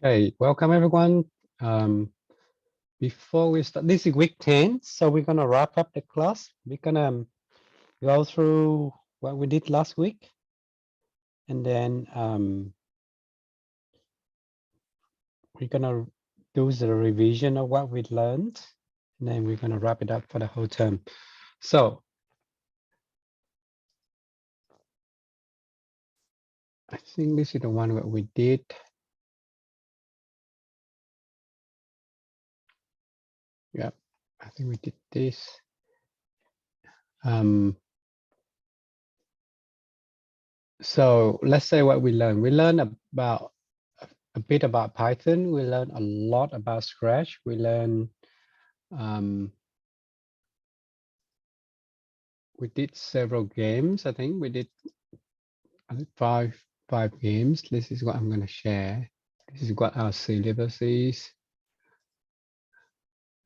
Okay, welcome everyone. Before we start, this is week 10, so we're gonna wrap up the class. We're gonna go through what we did last week, and then we're gonna do the revision of what we learned, and then we're gonna wrap it up for the whole term. So I think this is the one that we did. Yeah, I think we did this. So let's say what we learned. We learned about a bit about Python. We learned a lot about Scratch. We learned we did several games. I think we did five games. This is what I'm going to share. This is what our syllabus is.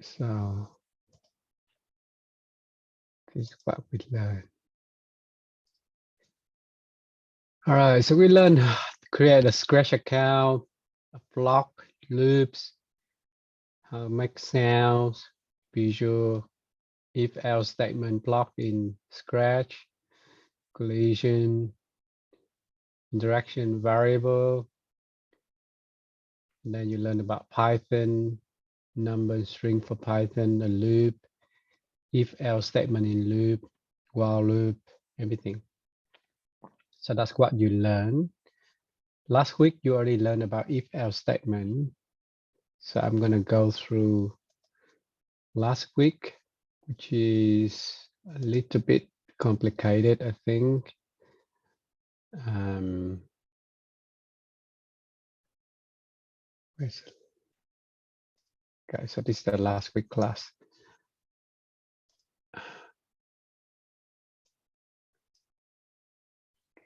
So this is what we learned. All right, so we learned to create a Scratch account, a block, loops, how to make sounds, visual, if-else statement block in Scratch, collision, interaction variable. And then you learn about Python, number and string for Python, a loop, if-else statement in loop, while loop, everything. So that's what you learn. Last week, you already learned about if-else statement. So I'm going to go through last week, which is a little bit complicated, I think. Okay, so this is the last week class.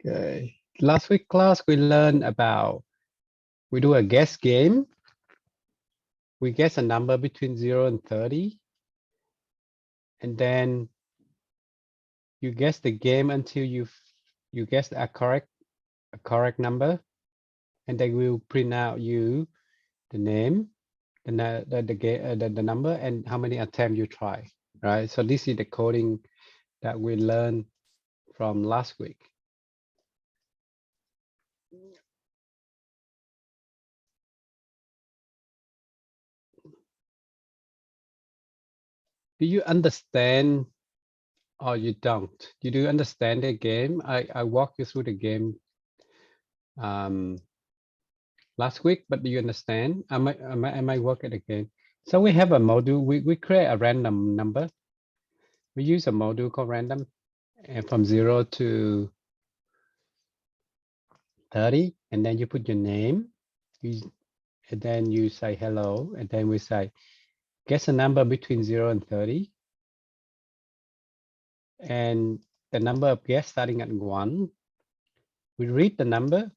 Okay, last week class, we learned about, we do a guess game. We guess a number between 0 and 30. And then you guess the game until you guess a correct number. And they will print out you the name, the number, and how many attempts you try, right? So this is the coding that we learned from last week. Do you understand or you don't? You do understand the game? I walk you through the game last week, but do you understand? I might work it again. So we have a module, we create a random number. We use a module called random, and from 0 to 30, and then you put your name, and then you say hello, and then we say, guess a number between 0 and 30. And the number of guess starting at 1. We read the number.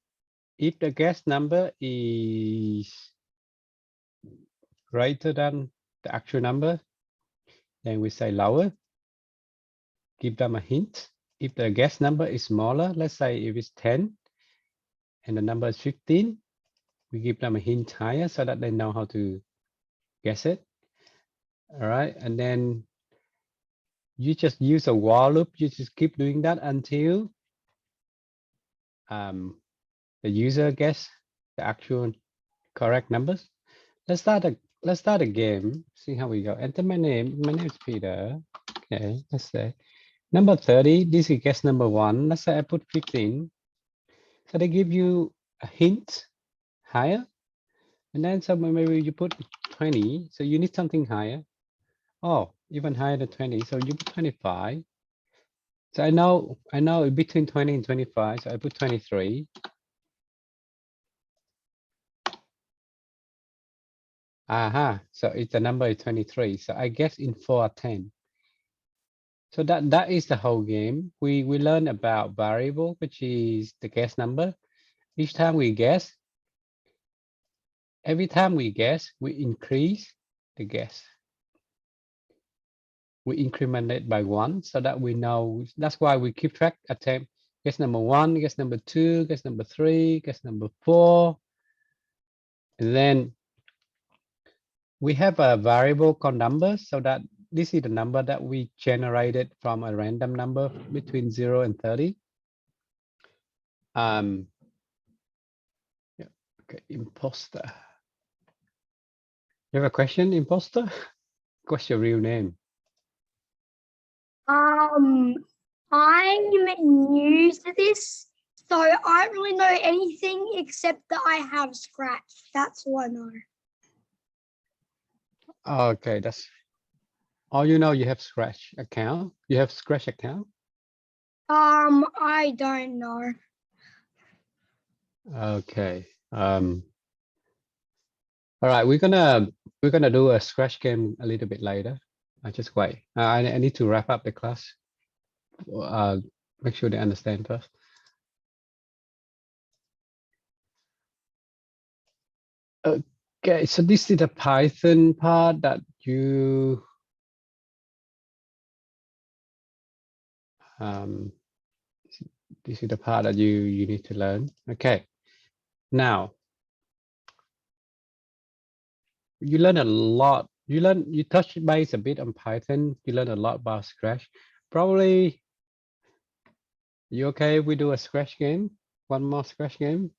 If the guess number is greater than the actual number, then we say lower. Give them a hint. If the guess number is smaller, let's say if it's 10 and the number is 15, we give them a hint higher so that they know how to guess it. All right, and then you just use a while loop. You just keep doing that until the user guess the actual correct numbers. Let's start a game. See how we go. Enter my name. My name is Peter. Okay, let's say number 30. This is guess number 1. Let's say I put 15. So they give you a hint higher, and then somewhere maybe you put 20. So you need something higher. Oh, even higher than 20. So you put 25. So I know between 20 and 25. So I put 23. Aha. So it's the number is 23. So I guess in 4 attempts. So that is the whole game. We learn about variable, which is the guess number. Each time we guess, every time we guess, we increase the guess. We increment it by 1 so that we know. That's why we keep track attempt. Guess number 1, guess number 2, guess number 3, guess number 4. And then we have a variable called number, so that this is the number that we generated from a random number between 0 and 30. Yeah, okay, imposter. You have a question, imposter? What's your real name? I'm new to this, so I don't really know anything except that I have Scratch. That's all I know. Okay, that's all you know. You have Scratch account. You have Scratch account. I don't know. Okay. All right, we're gonna do a Scratch game a little bit later. I just wait. I need to wrap up the class. Make sure they understand first. Okay, so this is the Python part that you this is the part that you need to learn. Okay, now you learn a lot. You touch base a bit on Python. You learn a lot about Scratch. Probably you okay if we do a Scratch game? One more Scratch game?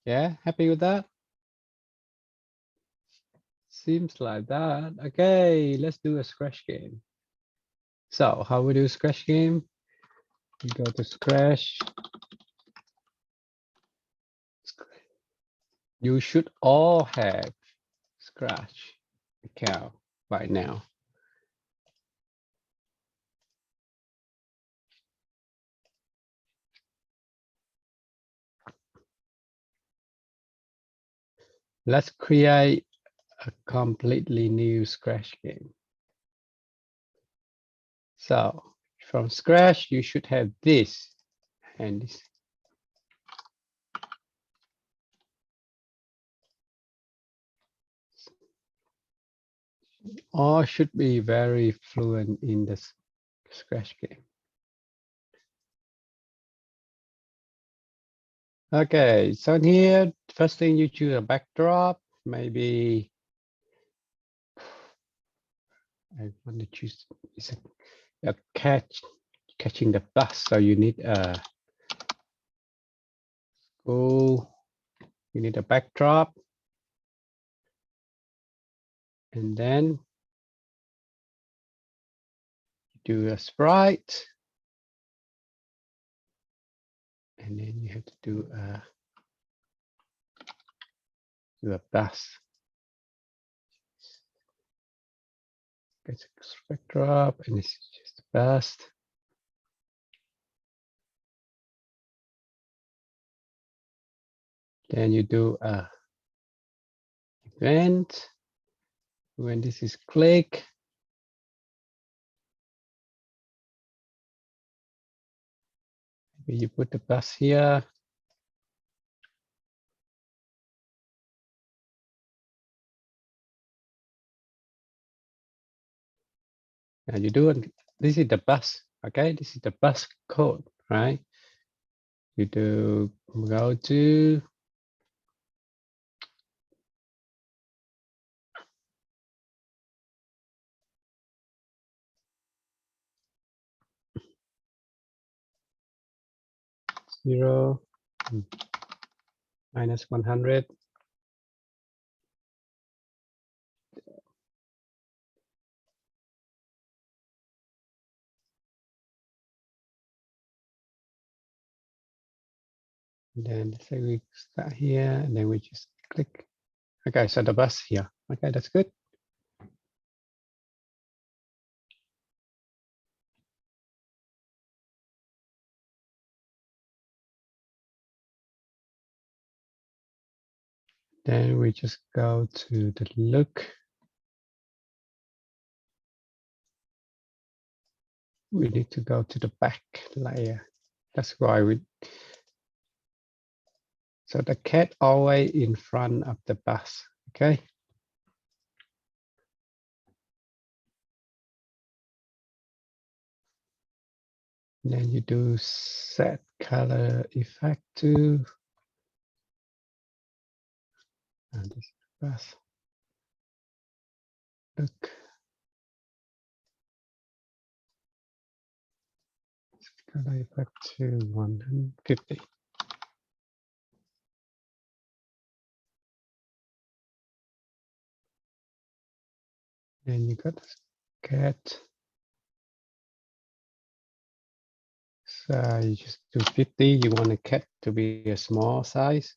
Yeah, happy with that? Seems like that. Okay, let's do a Scratch game. So how we do Scratch game? You go to Scratch. You should all have Scratch account right now. Let's create a completely new Scratch game. So from Scratch, you should have this and this. All should be very fluent in this Scratch game. Okay, so in here, first thing you choose a backdrop, maybe I want to choose a catching the bus. So you need a school, you need a backdrop, and then do a sprite, and then you have to do a bus. It's a backdrop, and this is just a bus. Then you do a event. When this is click, you put the bus here. And you do it. This is the bus. Okay, this is the bus code, right? You do go to zero minus 100. And then let's say we start here, and then we just click. Okay, so the bus here. Okay, that's good. Then we just go to the look. We need to go to the back layer. That's why we. So the cat always in front of the bus. Okay. And then you do set color effect to And this path. Look. Let's go back to 150. Then you got this cat. So you just do 50. You want a cat to be a small size.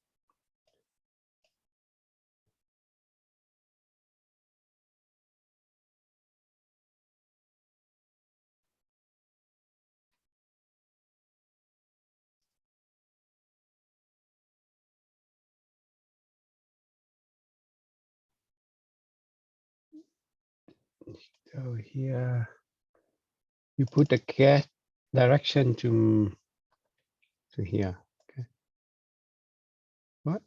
So here you put the cat direction to here. Okay. What?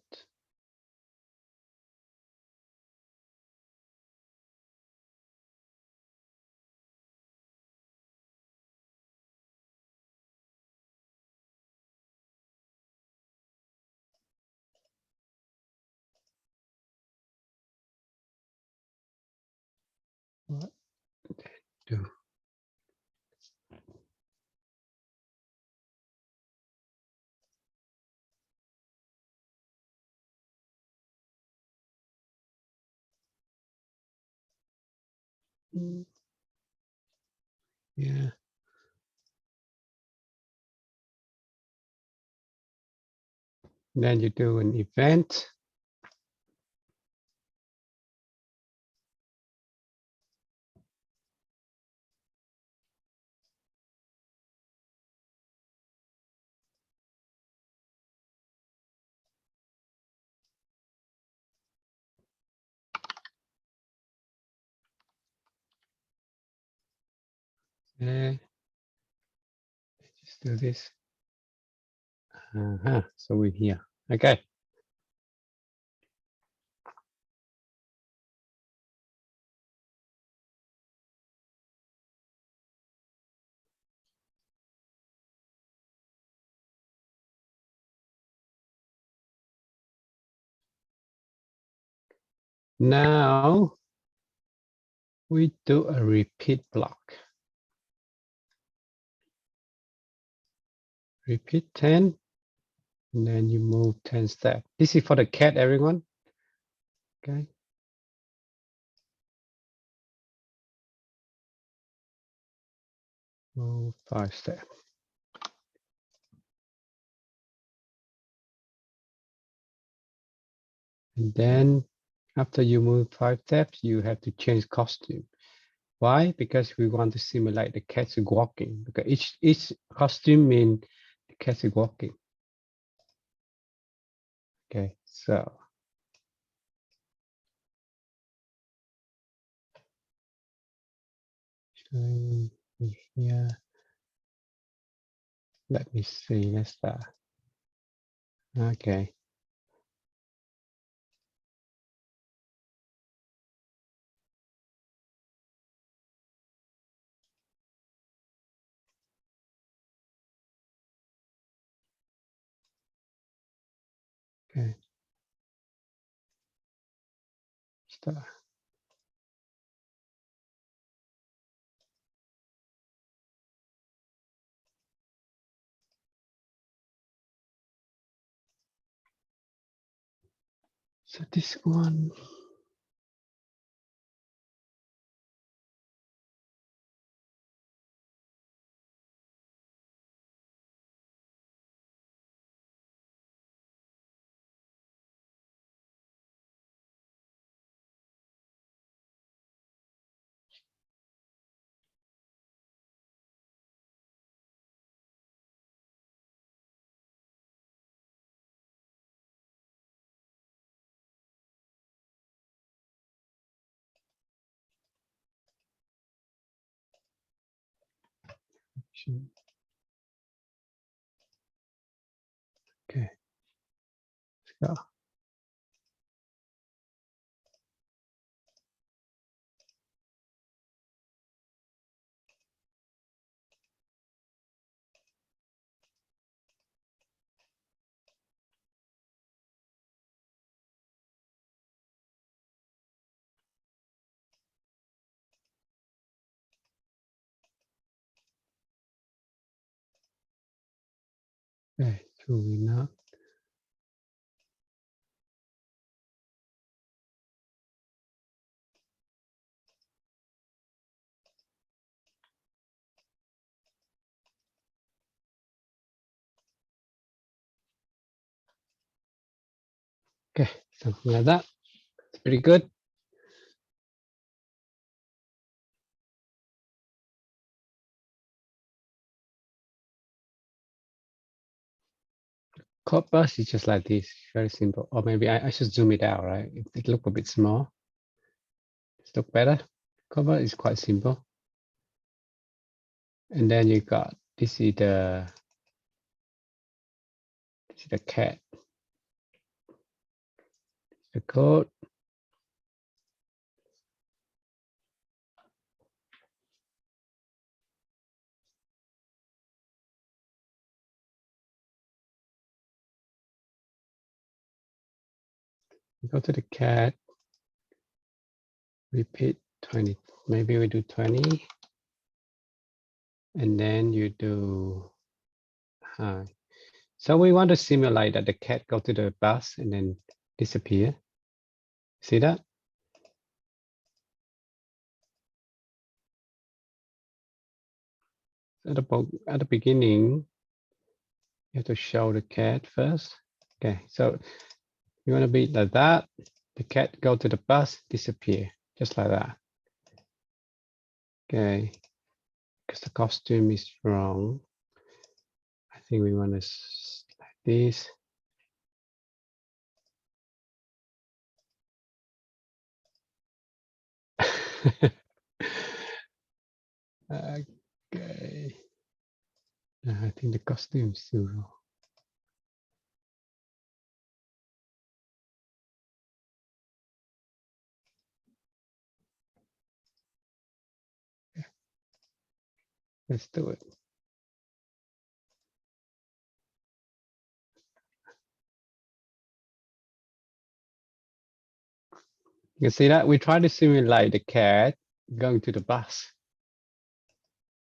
What do? Yeah. Then you do an event. Yeah. Just do this. So we're here. Okay. Now we do a repeat block. Repeat 10, and then you move 10 steps. This is for the cat, everyone. Okay. Move 5 steps. And then after you move 5 steps, you have to change costume. Why? Because we want to simulate the cat is walking. Because each costume means the cat is walking. Okay, so here. Let me see. Let's start. Okay. Okay. Start. So this one. Okay. Let's go. Okay, so we not. Okay, something like that. It's pretty good. Code bus is just like this, very simple. Or maybe I should zoom it out, right? It look a bit small. It look better. Code bus is quite simple. And then you got this is the cat. The code. You go to the cat. Repeat 20. Maybe we do 20. And then you do hi. So we want to simulate that the cat go to the bus and then disappear. See that? At the beginning, you have to show the cat first. Okay, so you want to be like that. The cat go to the bus, disappear, just like that. Okay, because the costume is wrong. I think we want to like this. Okay. I think the costume is still wrong. Let's do it. You can see that we try to simulate the cat going to the bus.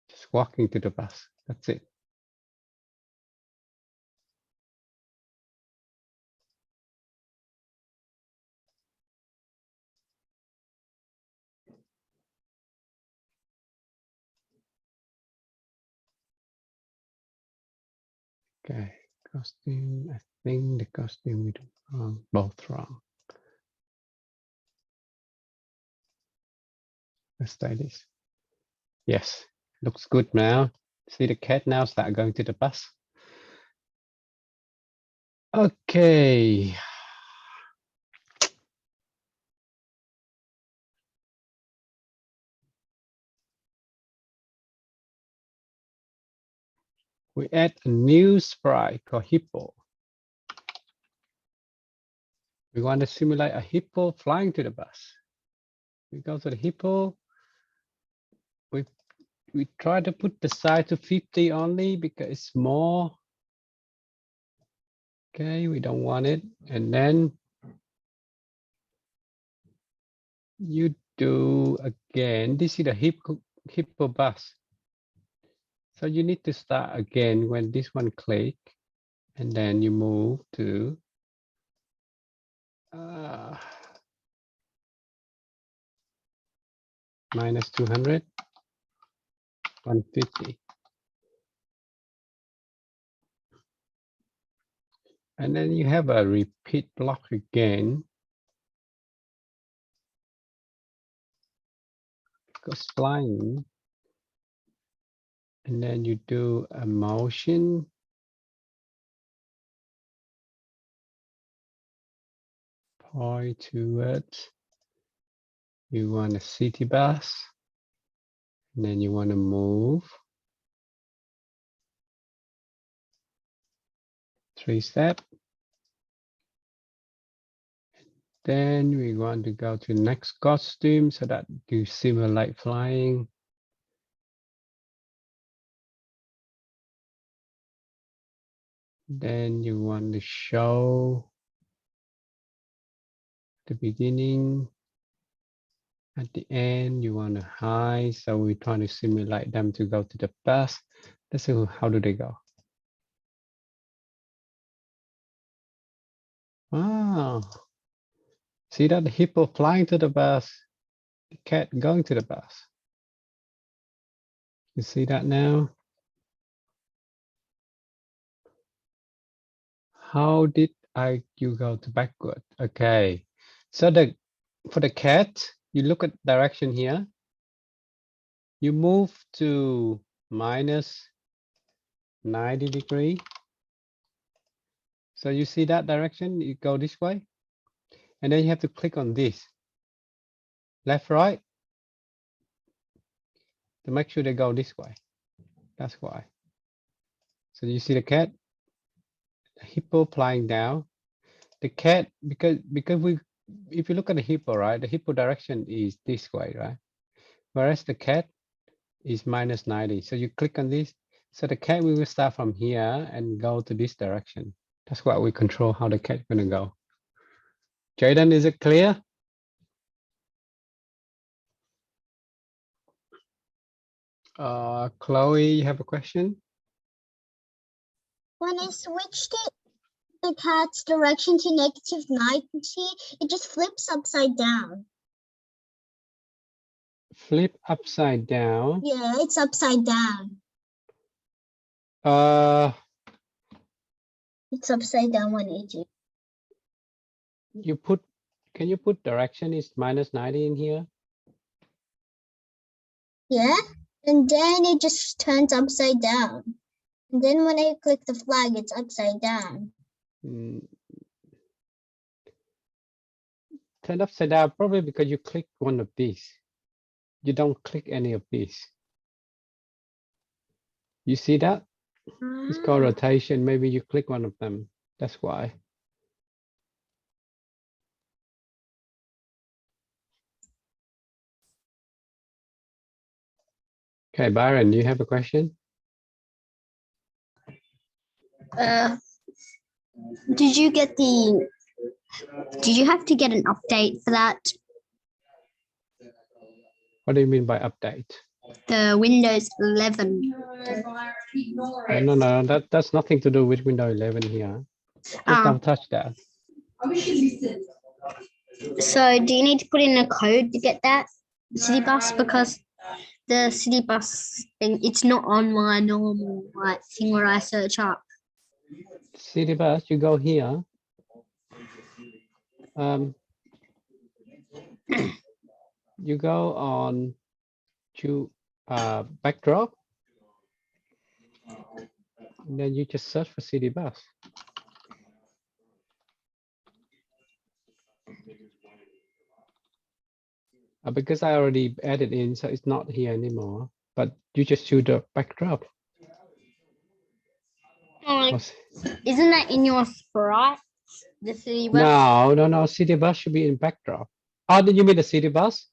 Just walking to the bus. That's it. Okay, costume. I think the costume we do wrong, both wrong. Let's try this. Yes, looks good now. See the cat now start going to the bus. Okay. We add a new sprite called hippo. We want to simulate a hippo flying to the bus. We go to the hippo. We try to put the size to 50 only because it's small. Okay, we don't want it. And then you do again, this is the hippo bus. So you need to start again when this one click, and then you move to minus 200, 150. And then you have a repeat block again. Goes flying. And then you do a motion. Point towards. You want a city bus. And then you want to move 3 steps. Then we want to go to next costume so that you simulate flying. Then you want to show the beginning. At the end, you want to hide. So we're trying to simulate them to go to the bus. Let's see how do they go. Wow. See that the hippo flying to the bus, the cat going to the bus. You see that now? How did you go to backward? Okay. So for the cat, you look at direction here. You move to minus 90 degree. So you see that direction, you go this way. And then you have to click on this. Left, right. To make sure they go this way. That's why. So you see the cat, the hippo flying down. The cat, because if you look at the hippo, right, the hippo direction is this way, right? Whereas the cat is minus 90. So you click on this. So the cat will start from here and go to this direction. That's why we control how the cat gonna go. Jaden, is it clear? Chloe, you have a question? When I switched the cat's direction to negative 90, it just flips upside down. Flip upside down. Yeah, it's upside down. It's upside down 180. Can you put direction is minus 90 in here? Yeah, and then it just turns upside down. And then when I click the flag, it's upside down. Turn upside down, probably because you click one of these. You don't click any of these. You see that? It's called rotation. Maybe you click one of them. That's why. Okay, Byron, do you have a question? Did you have to get an update for that? What do you mean by update? The Windows 11. No, that's nothing to do with Windows 11 here. Just don't touch that. So do you need to put in a code to get that City Bus? Because the City Bus thing, it's not on my normal thing where I search up. City Bus, you go here. You go on to backdrop. And then you just search for City Bus. Because I already added in, so it's not here anymore. But you just choose the backdrop. Isn't that in your sprite? The City Bus? No. City Bus should be in backdrop. Oh, did you mean the City Bus?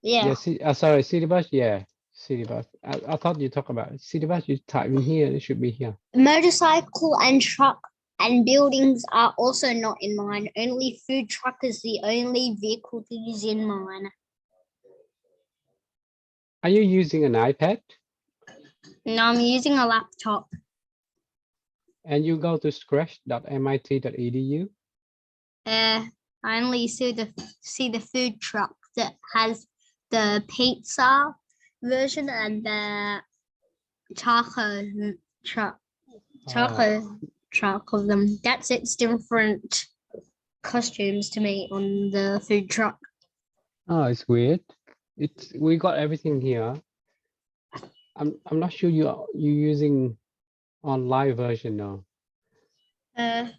Yeah. Sorry, City Bus. Yeah, City Bus. I thought you talk about City Bus. You type in here. It should be here. Motorcycle and truck and buildings are also not in mine. Only food truck is the only vehicle that is in mine. Are you using an iPad? No, I'm using a laptop. And you go to scratch.mit.edu? I only see the food truck that has the pizza version and the taco truck of them. That's it's different costumes to me on the food truck. Oh, it's weird. We got everything here. I'm not sure you're using online version now. I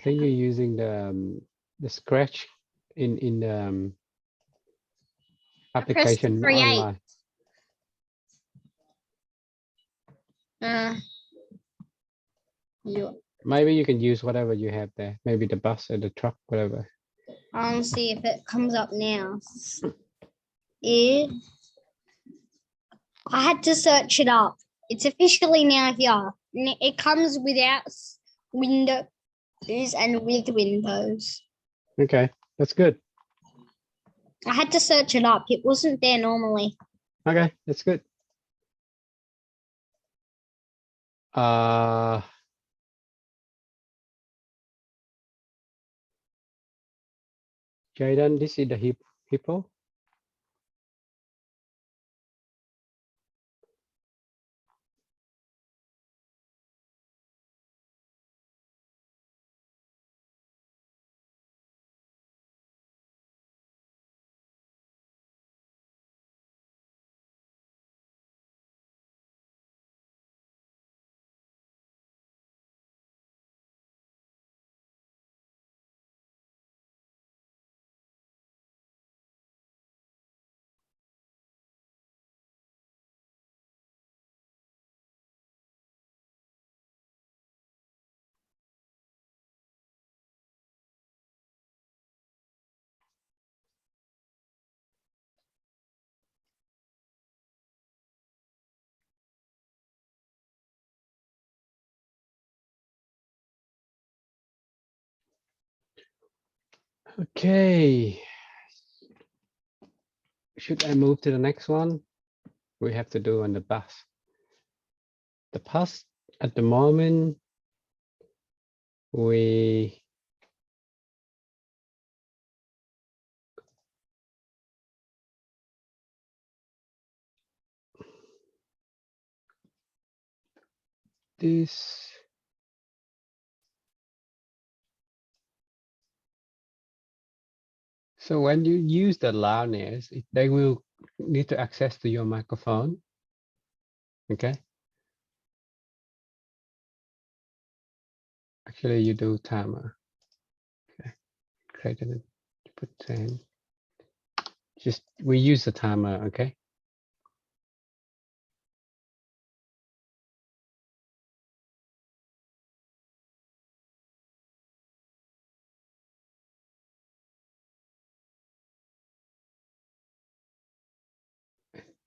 think you're using the Scratch in the application online. Maybe you can use whatever you have there. Maybe the bus or the truck, whatever. I'll see if it comes up now. I had to search it up. It's officially now here. It comes without Windows and with Windows. Okay, that's good. I had to search it up. It wasn't there normally. Okay, that's good. Jayden, this is the hippo. Okay. Should I move to the next one? We have to do on the bus. The bus at the moment, we this. So when you use the loudness, they will need to access to your microphone. Okay. Actually, you do timer. Okay. Create it. Put 10. Just we use the timer. Okay.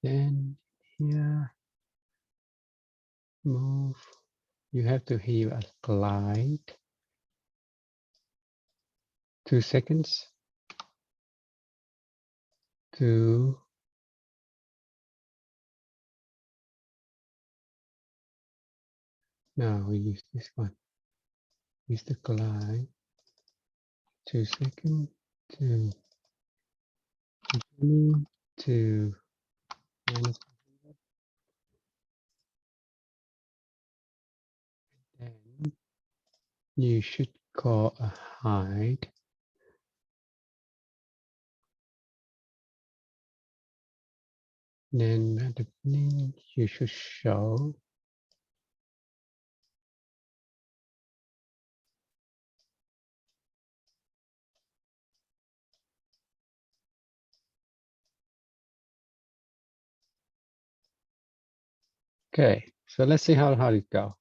Then here, move. You have to hear a glide. 2 seconds. 2. Now we use this one. Use the glide. 2 seconds. 2. Beginning to minus. Then you should call a hide. Then at the beginning, you should show. Okay, so let's see how it go.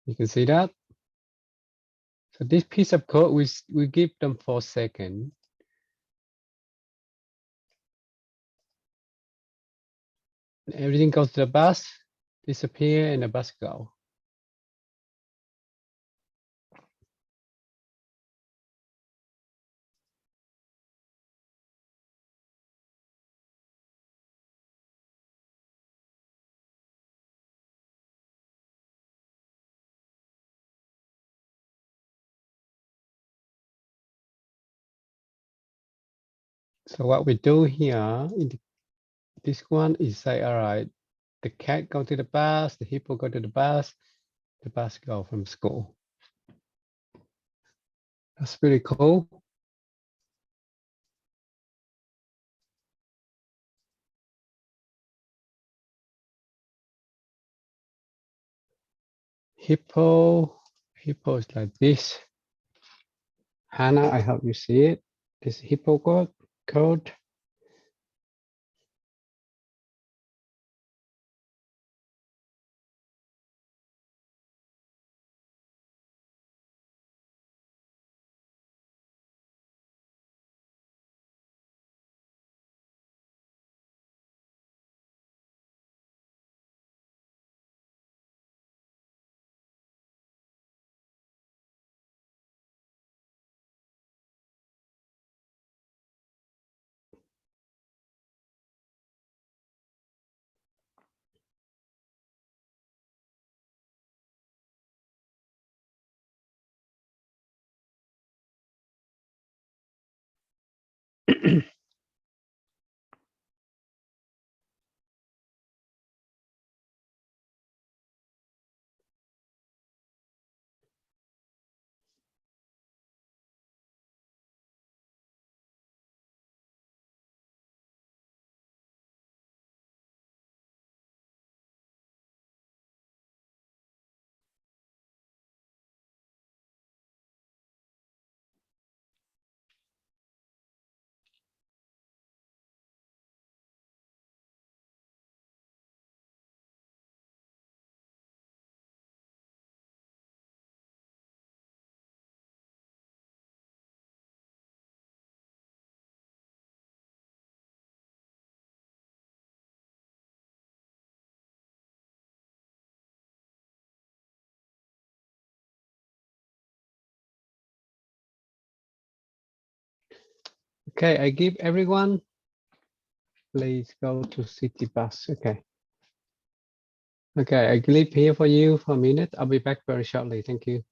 You can see that. So this piece of code, we give them 4 seconds. Everything goes to the bus, disappear, and the bus go. So what we do here in this one is say, all right, the cat go to the bus, the hippo go to the bus go from school. That's pretty cool. Hippo is like this. Hannah, I hope you see it. This hippo code. Okay, I give everyone. Please go to city bus. Okay. Okay, I leave here for you for a minute. I'll be back very shortly. Thank you.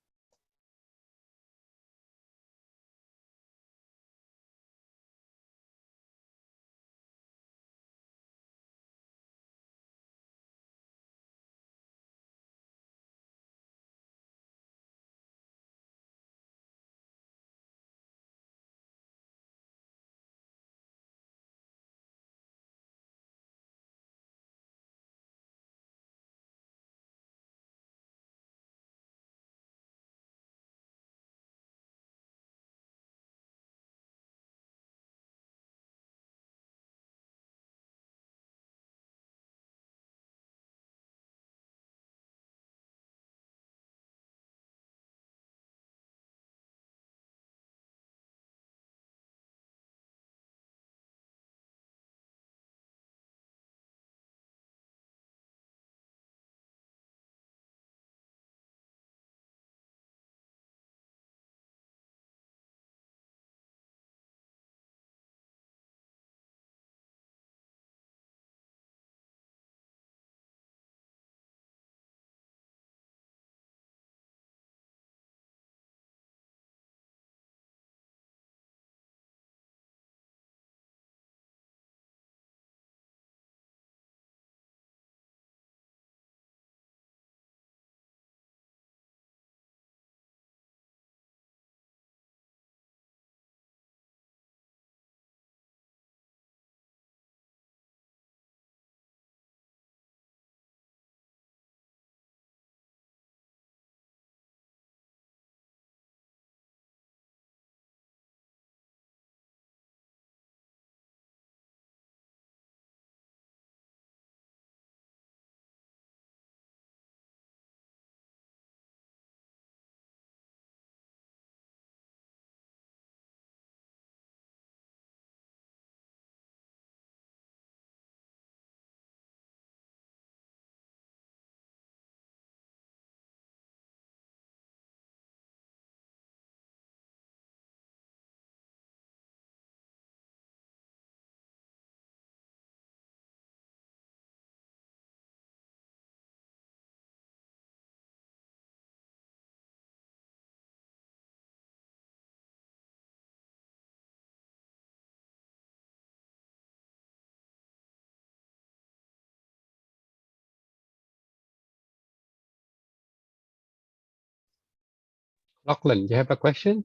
Lachlan, you have a question?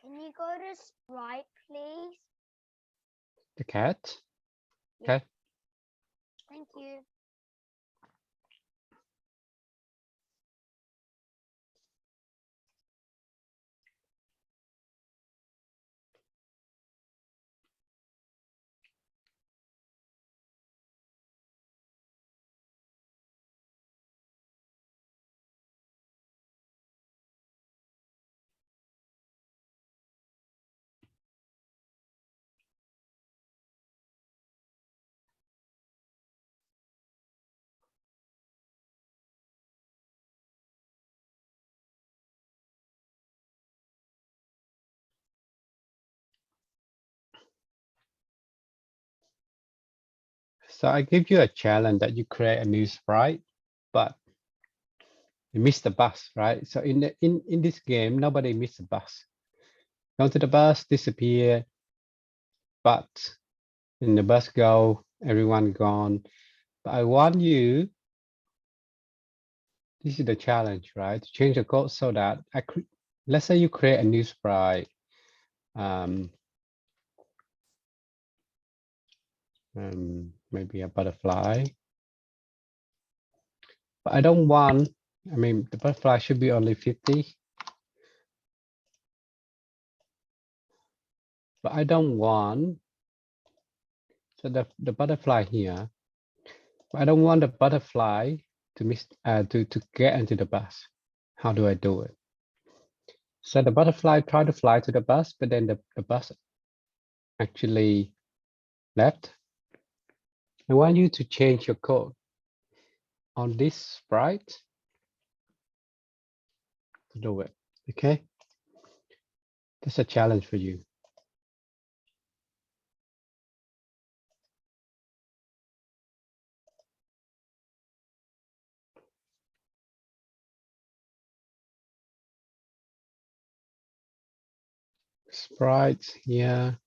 Can you go to Sprite, please? The cat? Yeah. Okay. Thank you. So I give you a challenge that you create a new sprite, but you miss the bus, right? So in this game, nobody missed the bus. Go to the bus, disappear, but in the bus go, everyone gone. But I want you, this is the challenge, right? To change the code so that let's say you create a new sprite. Maybe a butterfly. But I don't want, I mean, the butterfly should be only 50. But I don't want, so the butterfly here, but I don't want the butterfly to miss, to get into the bus. How do I do it? So the butterfly tried to fly to the bus, but then the bus actually left. I want you to change your code on this sprite to do it, okay? That's a challenge for you. Sprites here.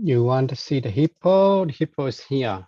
You want to see the hippo? The hippo is here.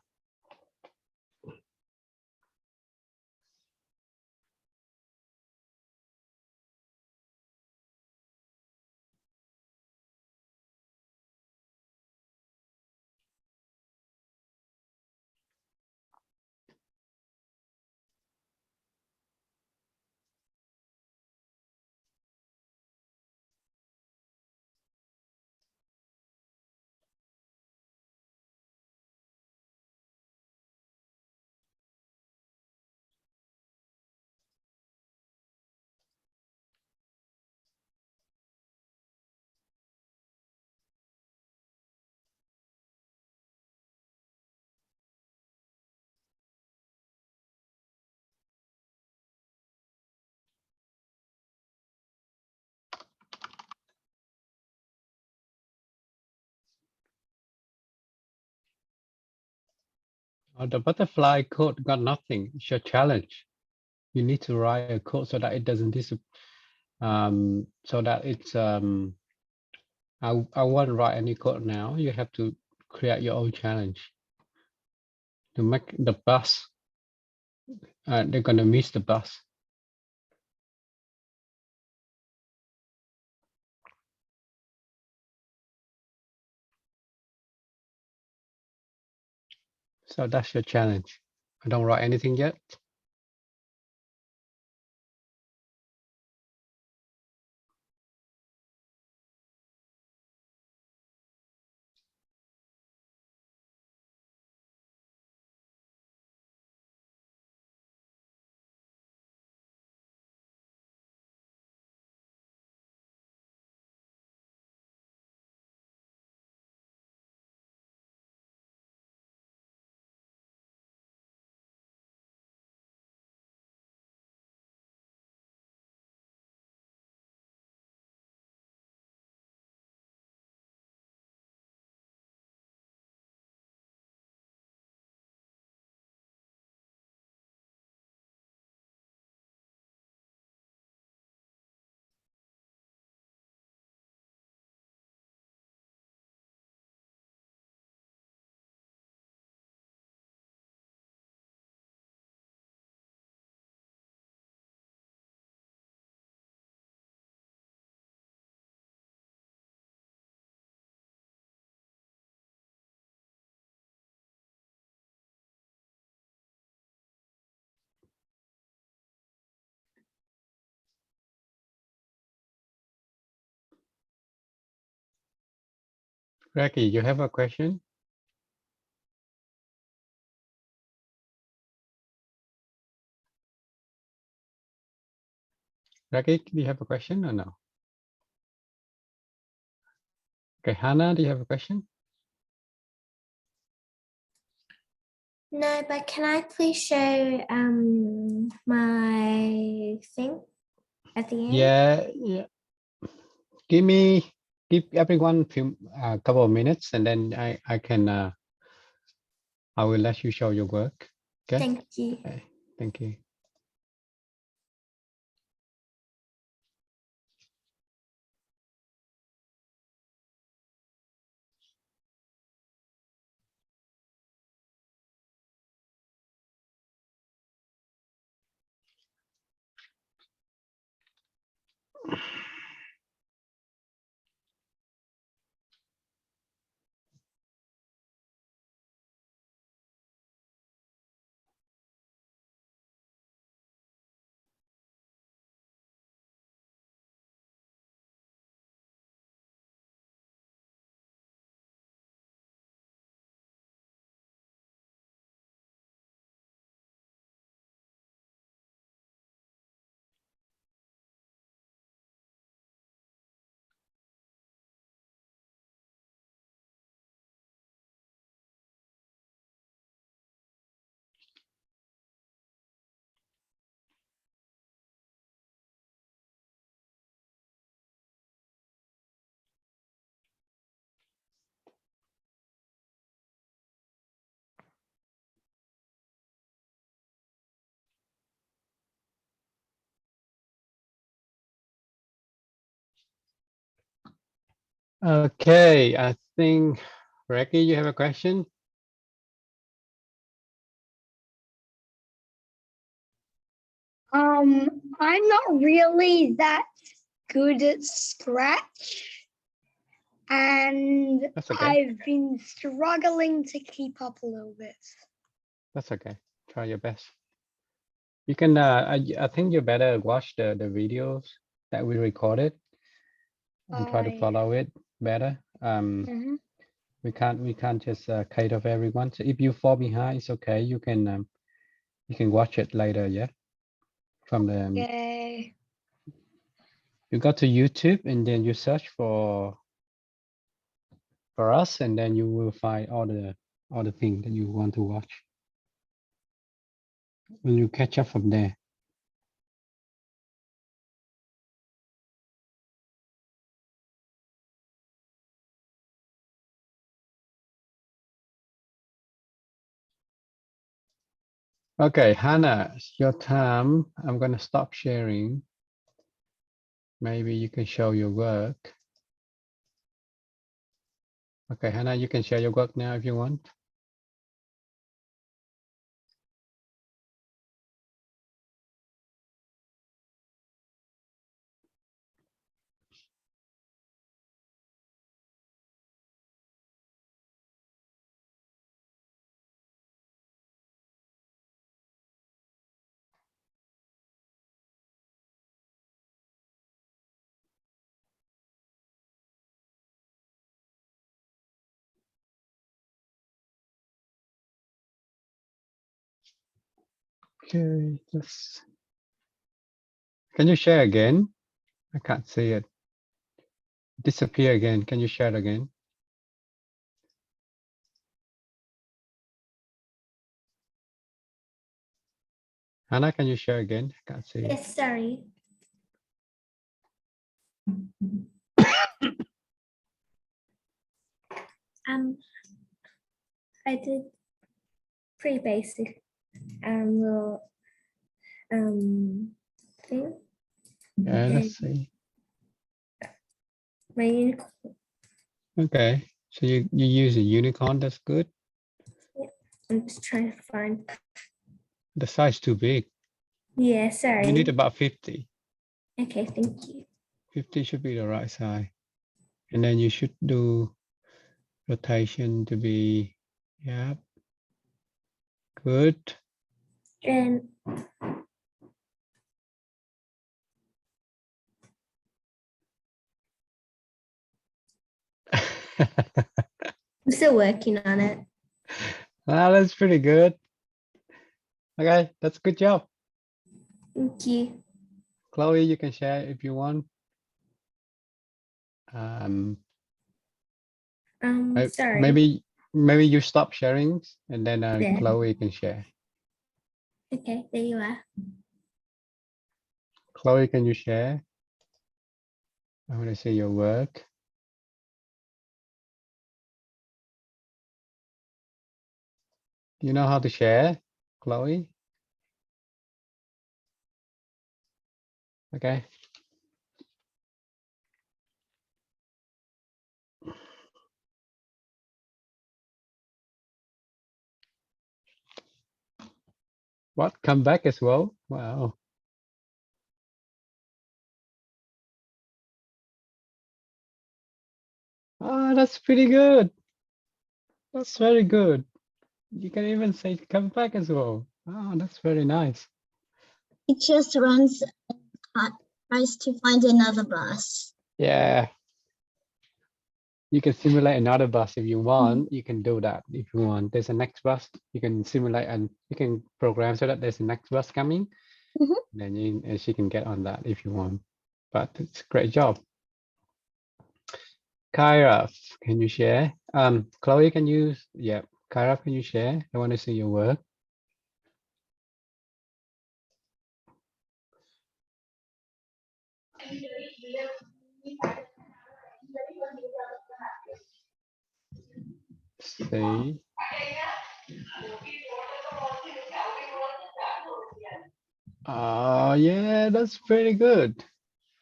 Oh, the butterfly code got nothing. It's your challenge. You need to write a code so that it doesn't disappear. So that it's I won't write any code now. You have to create your own challenge to make the bus. They're gonna miss the bus. So that's your challenge. I don't write anything yet. Raki, you have a question? Raki, do you have a question or no? Okay, Hannah, do you have a question? No, but can I please show my thing at the end? Yeah. Give everyone a couple of minutes, and then I can I will let you show your work. Okay. Thank you. Okay, thank you. Okay, I think Raki, you have a question? I'm not really that good at Scratch, and That's okay. I've been struggling to keep up a little bit. That's okay. Try your best. You can I think you better watch the videos that we recorded and try to I- follow it better. Mhm. We can't just cater for everyone. So if you fall behind, it's okay. You can watch it later, yeah. From the Okay. you go to YouTube and then you search for us, and then you will find all the things that you want to watch. When you catch up from there. Okay, Hannah, it's your time. I'm gonna stop sharing. Maybe you can show your work. Okay, Hannah, you can share your work now if you want. Okay, just. Can you share again? I can't see it. Disappear again. Can you share it again? Hannah, can you share again? I can't see it. Yes, sorry. I did pretty basic little thing. Yeah, let's see. My unicorn. Okay, so you use a unicorn. That's good. I'm just trying to find. The size too big. Yeah, sorry. You need about 50. Okay, thank you. 50 should be the right size. And then you should do rotation to be, yeah, good. And I'm still working on it. That's pretty good. Okay, that's a good job. Thank you. Chloe, you can share if you want. Sorry. Maybe you stop sharing and then Yeah. Chloe can share. Okay, there you are. Chloe, can you share? I want to see your work. Do you know how to share, Chloe? Okay. What? Come back as well? Wow. Oh, that's pretty good. That's very good. You can even say come back as well. Oh, that's very nice. It just runs, tries to find another bus. Yeah. You can simulate another bus if you want. You can do that if you want. There's a next bus. You can simulate and you can program so that there's a next bus coming. Mhm. Then she can get on that if you want. But it's a great job. Kyra, can you share? Chloe, can you? Yeah, Kyra, can you share? I want to see your work. See. Oh yeah, that's pretty good.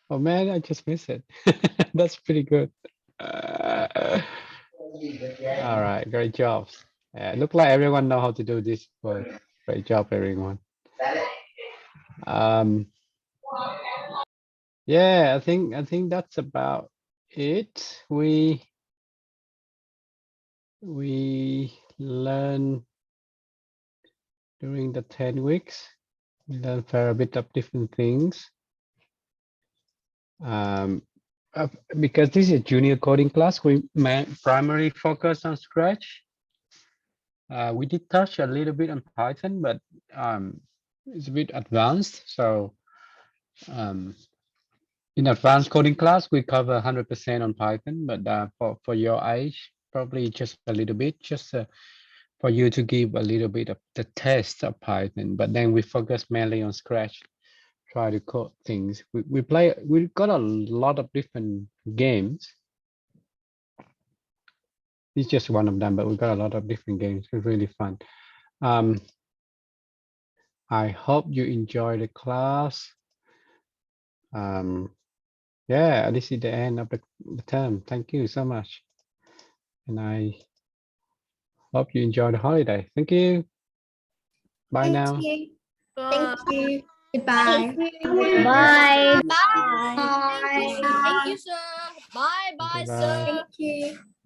Oh man, I just missed it. That's pretty good. All right, great job. Yeah, look like everyone know how to do this work. Great job, everyone. Yeah, I think that's about it. We learn during the 10 weeks. We learn for a bit of different things. Because this is a junior coding class, we primarily focus on Scratch. We did touch a little bit on Python, but it's a bit advanced. So in advanced coding class, we cover 100% on Python, but for your age, probably just a little bit, just for you to give a little bit of the test of Python. But then we focus mainly on Scratch, try to code things. We've got a lot of different games. It's just one of them, but we've got a lot of different games. It's really fun. I hope you enjoy the class. Yeah, this is the end of the term. Thank you so much. And I hope you enjoy the holiday. Thank you. Bye now. Thank you. Thank you. Goodbye. Bye. Bye. Thank you, sir. Bye, bye, Bye-bye. sir. Thank you.